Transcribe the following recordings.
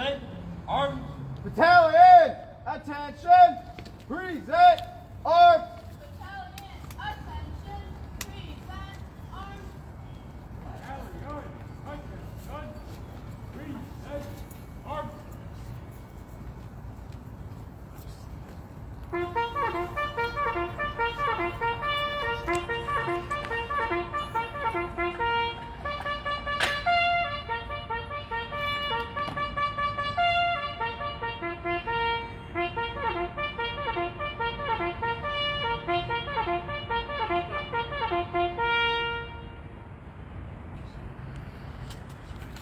Present. Arms. Battalion, attention. Present. Arms. Battalion, attention. Present. Arms. Battalion. Attention. Present. Arms.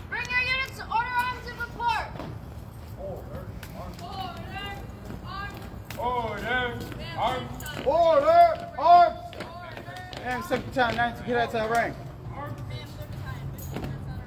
Bring your units to order, arms, and report. Order. Arms. Order. Arms. Order. Arms. Order. Arms. Order. And second time, 90 cadets out of rank. Arms. Ma'am, third time. 15 minutes out of rank.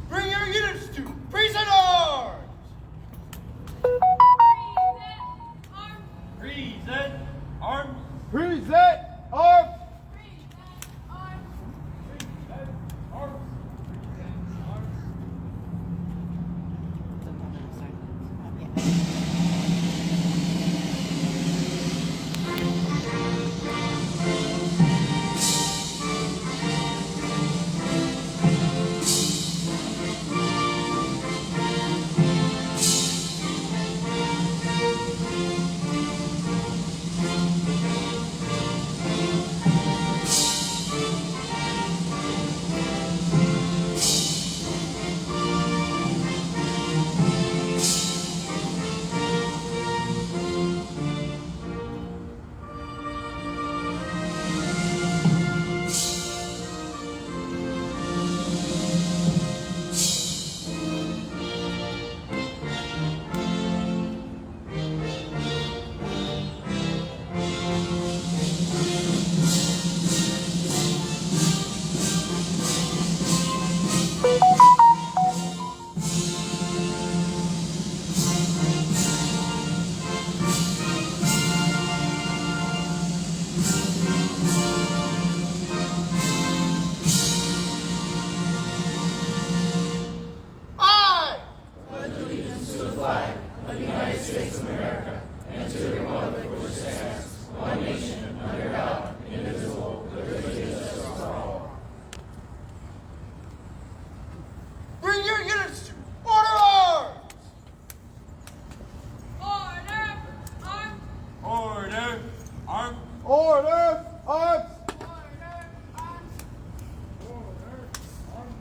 Bring your units to present arms. Present. Arms. Present arms. Arms. I bring your units to order arms. Order. Arms. Order. Arms. Order arms. Order. Arms.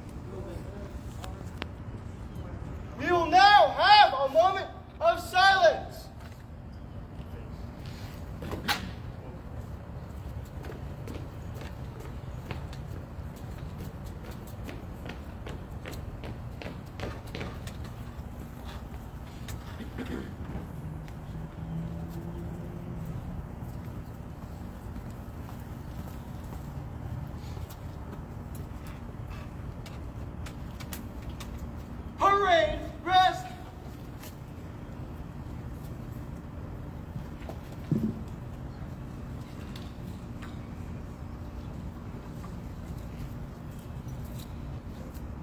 We will now have a moment of silence. Parade rest.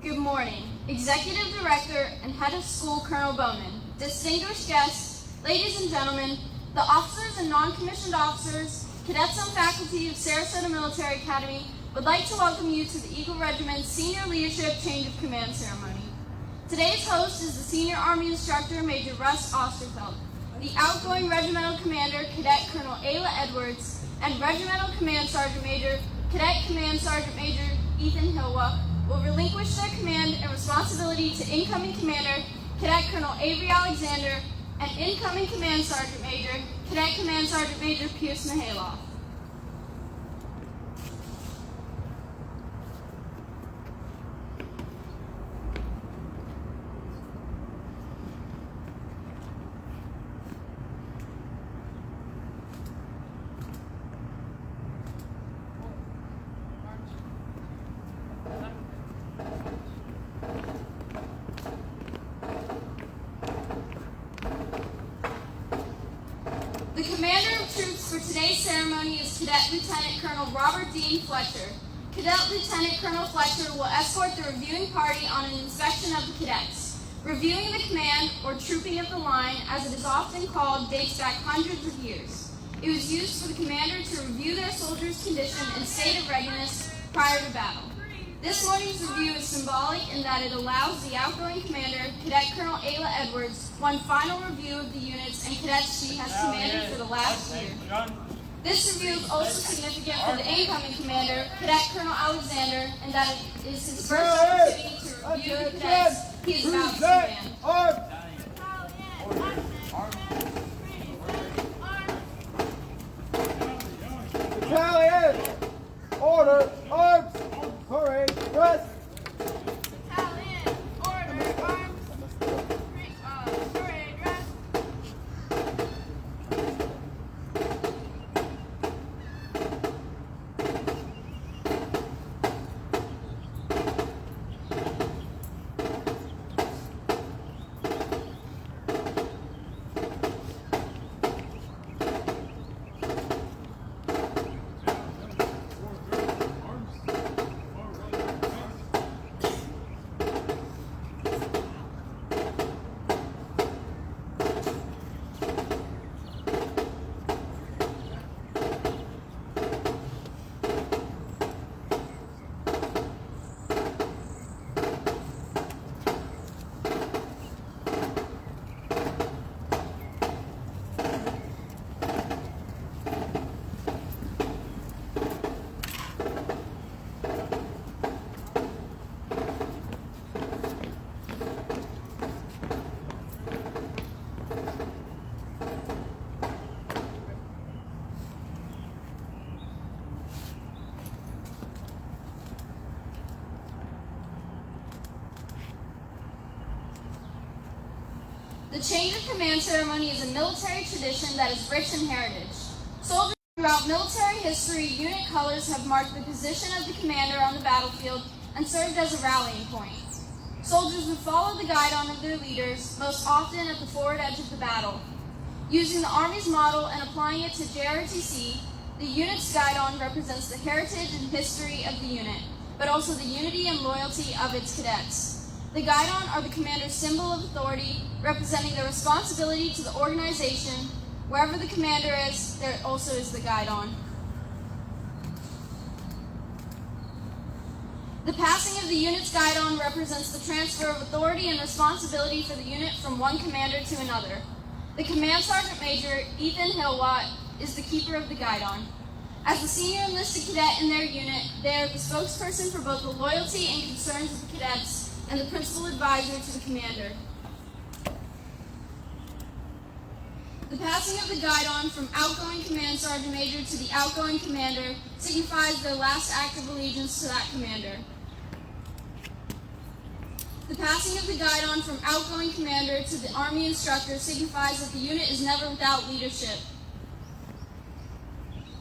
Good morning, Executive Director and Head of School Colonel Bowman, distinguished guests, ladies and gentlemen, the officers and non-commissioned officers, cadets and faculty of Sarasota Military Academy would like to welcome you to the Eagle Regiment's Senior Leadership Change of Command Ceremony. Today's host is the Senior Army Instructor, Major Russ Osterfeld. The outgoing Regimental Commander, Cadet Colonel Ayla Edwards, and Regimental Command Sergeant Major, Cadet Command Sergeant Major Ethan Hilwa, will relinquish their command and responsibility to incoming Commander, Cadet Colonel Avery Alexander, and incoming Command Sergeant Major, Cadet Command Sergeant Major Pierce Mihailoff. Cadet Lieutenant Colonel Robert Dean Fletcher. Cadet Lieutenant Colonel Fletcher will escort the reviewing party on an inspection of the cadets. Reviewing the command, or trooping of the line, as it is often called, dates back hundreds of years. It was used for the commander to review their soldiers' condition and state of readiness prior to battle. This morning's review is symbolic in that it allows the outgoing commander, Cadet Colonel Ayla Edwards, one final review of the units and cadets she has commanded for the last year. This review is also significant for the incoming commander, Cadet Colonel Alexander, in that it is his first opportunity to review the cadets he is about to command. Battalion! Order! Arms! Parade! Rest! Battalion, order, arms, parade, rest. The change of command ceremony is a military tradition that is rich in heritage. Soldiers throughout military history, unit colors have marked the position of the commander on the battlefield and served as a rallying point. Soldiers would follow the guidon of their leaders, most often at the forward edge of the battle. Using the Army's model and applying it to JROTC, the unit's guidon represents the heritage and history of the unit, but also the unity and loyalty of its cadets. The guidon are the commander's symbol of authority, representing their responsibility to the organization. Wherever the commander is, there also is the guidon. The passing of the unit's guidon represents the transfer of authority and responsibility for the unit from one commander to another. The Command Sergeant Major, Ethan Hillwatt, is the keeper of the guidon. As the senior enlisted cadet in their unit, they are the spokesperson for both the loyalty and concerns of the cadets and the principal advisor to the commander. The passing of the guidon from outgoing Command Sergeant Major to the outgoing commander signifies their last act of allegiance to that commander. The passing of the guidon from outgoing commander to the Army instructor signifies that the unit is never without leadership.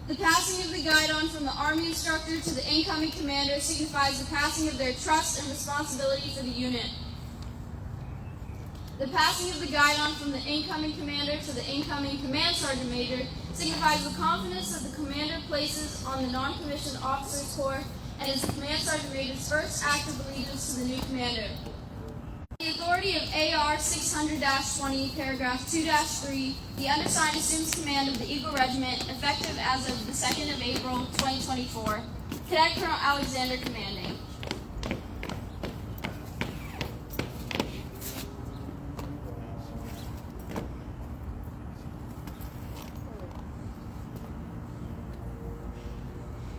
The passing of the guidon from the Army instructor to the incoming commander signifies the passing of their trust and responsibility for the unit. The passing of the guidon from the incoming commander to the incoming Command Sergeant Major signifies the confidence that the commander places on the non-commissioned officers corps and is the Command Sergeant Major's first act of allegiance to the new commander. The authority of AR 600-20, paragraph 2-3, the undersigned assumes command of the Eagle Regiment effective as of the 2nd of April, 2024. Cadet Colonel Alexander commanding.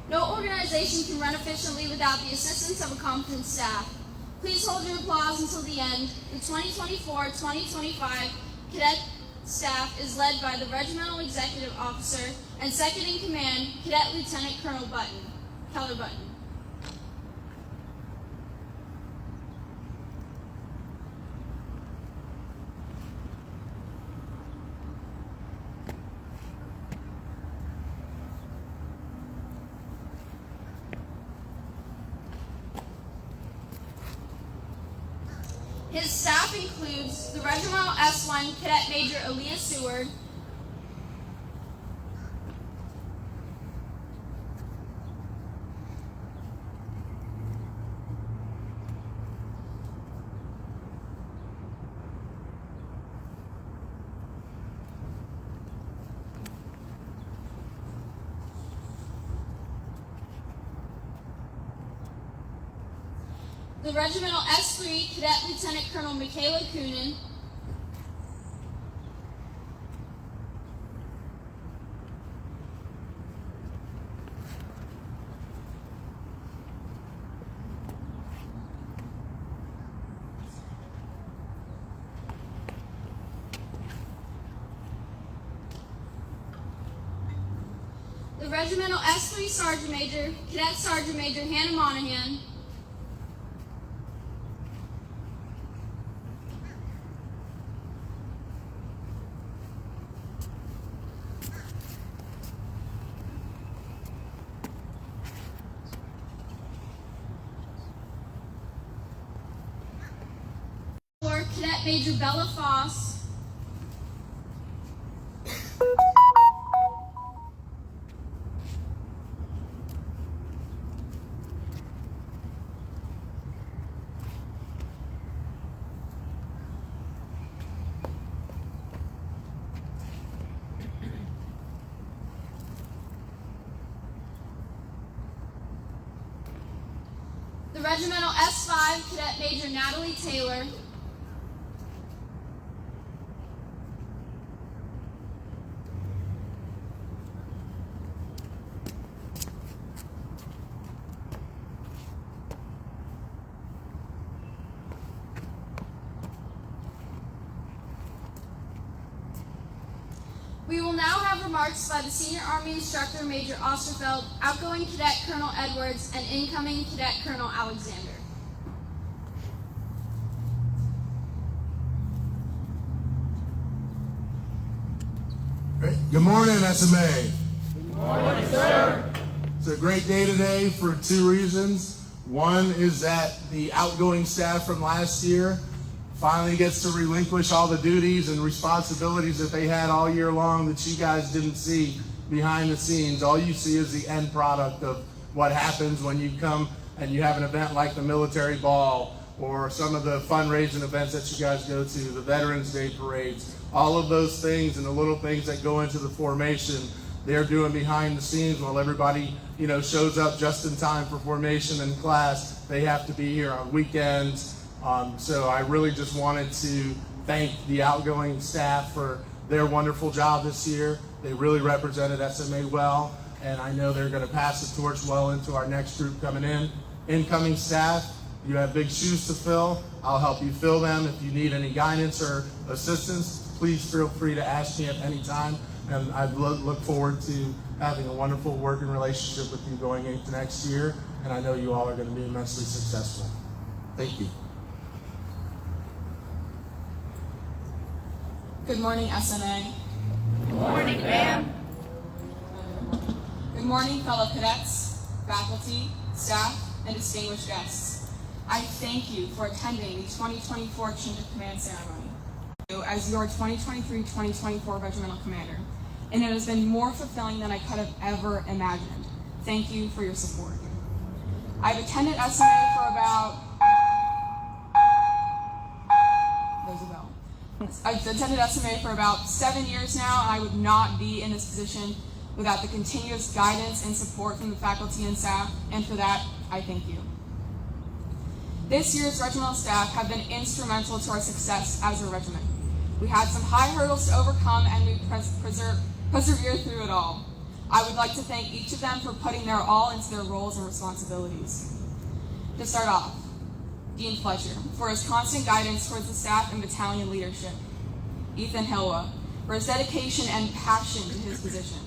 No organization can run efficiently without the assistance of a competent staff. Please hold your applause until the end. The 2024-2025 cadet staff is led by the Regimental Executive Officer and Second in Command, Cadet Lieutenant Colonel Keller Button. His staff includes the Regimental S1 Cadet Major Aaliyah Seward, The Regimental S3 Cadet Lieutenant Colonel Michaela Kunin. The Regimental S3 Sergeant Major, Cadet Sergeant Major Hannah Monahan. Cadet Major Bella Foss. The Regimental S5 Cadet Major Natalie Taylor. We will now have remarks by the Senior Army Instructor Major Osterfeld, outgoing Cadet Colonel Edwards, and incoming Cadet Colonel Alexander. Good morning, SMA. Good morning, sir. It's a great day today for two reasons. One is that the outgoing staff from last year finally gets to relinquish all the duties and responsibilities that they had all year long that you guys didn't see behind the scenes. All you see is the end product of what happens when you come and you have an event like the military ball or some of the fundraising events that you guys go to, the Veterans Day parades, all of those things and the little things that go into the formation, they're doing behind the scenes while everybody, shows up just in time for formation and class. They have to be here on weekends. So I really just wanted to thank the outgoing staff for their wonderful job this year. They really represented SMA well, and I know they're going to pass the torch well into our next group coming in. Incoming staff, you have big shoes to fill. I'll help you fill them. If you need any guidance or assistance, please feel free to ask me at any time. And I look forward to having a wonderful working relationship with you going into next year. And I know you all are going to be immensely successful. Thank you. Good morning, SMA. Good morning, ma'am. Good morning, fellow cadets, faculty, staff, and distinguished guests. I thank you for attending the 2024 Change of Command ceremony as your 2023-2024 regimental commander, and it has been more fulfilling than I could have ever imagined. Thank you for your support. I've attended SMA for about I've attended SMA for about 7 years now, and I would not be in this position without the continuous guidance and support from the faculty and staff, and for that, I thank you. This year's regimental staff have been instrumental to our success as a regiment. We had some high hurdles to overcome, and we persevered through it all. I would like to thank each of them for putting their all into their roles and responsibilities. To start off, Dean Fletcher, for his constant guidance towards the staff and battalion leadership. Ethan Hilwa, for his dedication and passion to his position.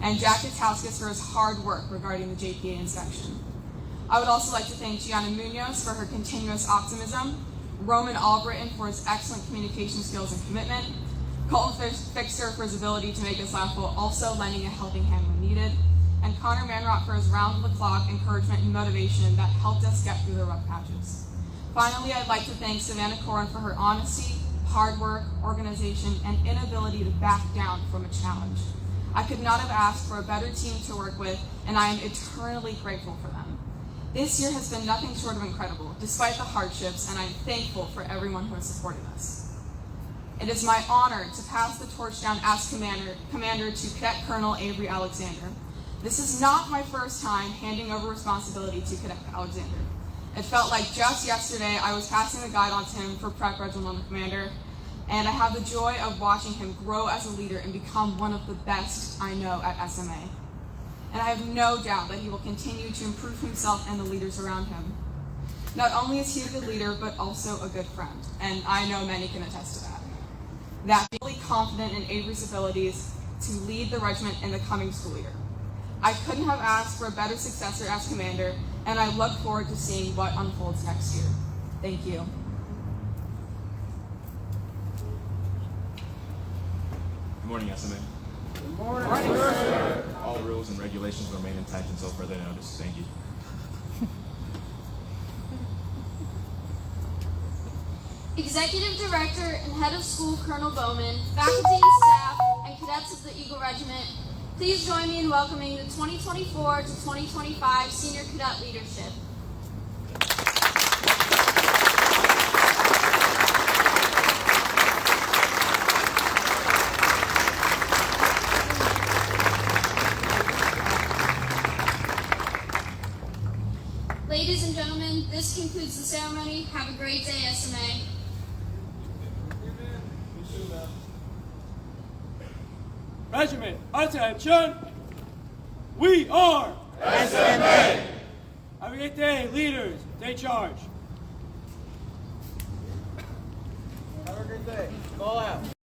And Jack Gutauskas for his hard work regarding the JPA inspection. I would also like to thank Gianna Munoz for her continuous optimism, Roman Albritton for his excellent communication skills and commitment, Colton Fixer for his ability to make us laugh while also lending a helping hand when needed, and Connor Manrock for his round-the-clock encouragement and motivation that helped us get through the rough patches. Finally, I'd like to thank Savannah Corin for her honesty, hard work, organization, and inability to back down from a challenge. I could not have asked for a better team to work with, and I am eternally grateful for them. This year has been nothing short of incredible, despite the hardships, and I'm thankful for everyone who has supported us. It is my honor to pass the torch down as commander to Cadet Colonel Avery Alexander. This is not my first time handing over responsibility to Cadet Alexander. It felt like just yesterday I was passing the guide on to him for Prep Regimental Commander, and I have the joy of watching him grow as a leader and become one of the best I know at SMA. And I have no doubt that he will continue to improve himself and the leaders around him. Not only is he a good leader, but also a good friend, and I know many can attest to that. That I'm fully confident in Avery's abilities to lead the regiment in the coming school year. I couldn't have asked for a better successor as commander, and I look forward to seeing what unfolds next year. Thank you. Good morning, SMA. Good morning, sir. All rules and regulations remain intact until further notice. Thank you. Executive Director and Head of School Colonel Bowman, faculty and staff, and cadets of the Eagle Regiment, please join me in welcoming the 2024 to 2025 Senior Cadet Leadership. Ladies and gentlemen, this concludes the ceremony. Have a great day, SMA. Regiment, attention! We are SMA. Have a great day, leaders. Take charge. Have a great day. Call out.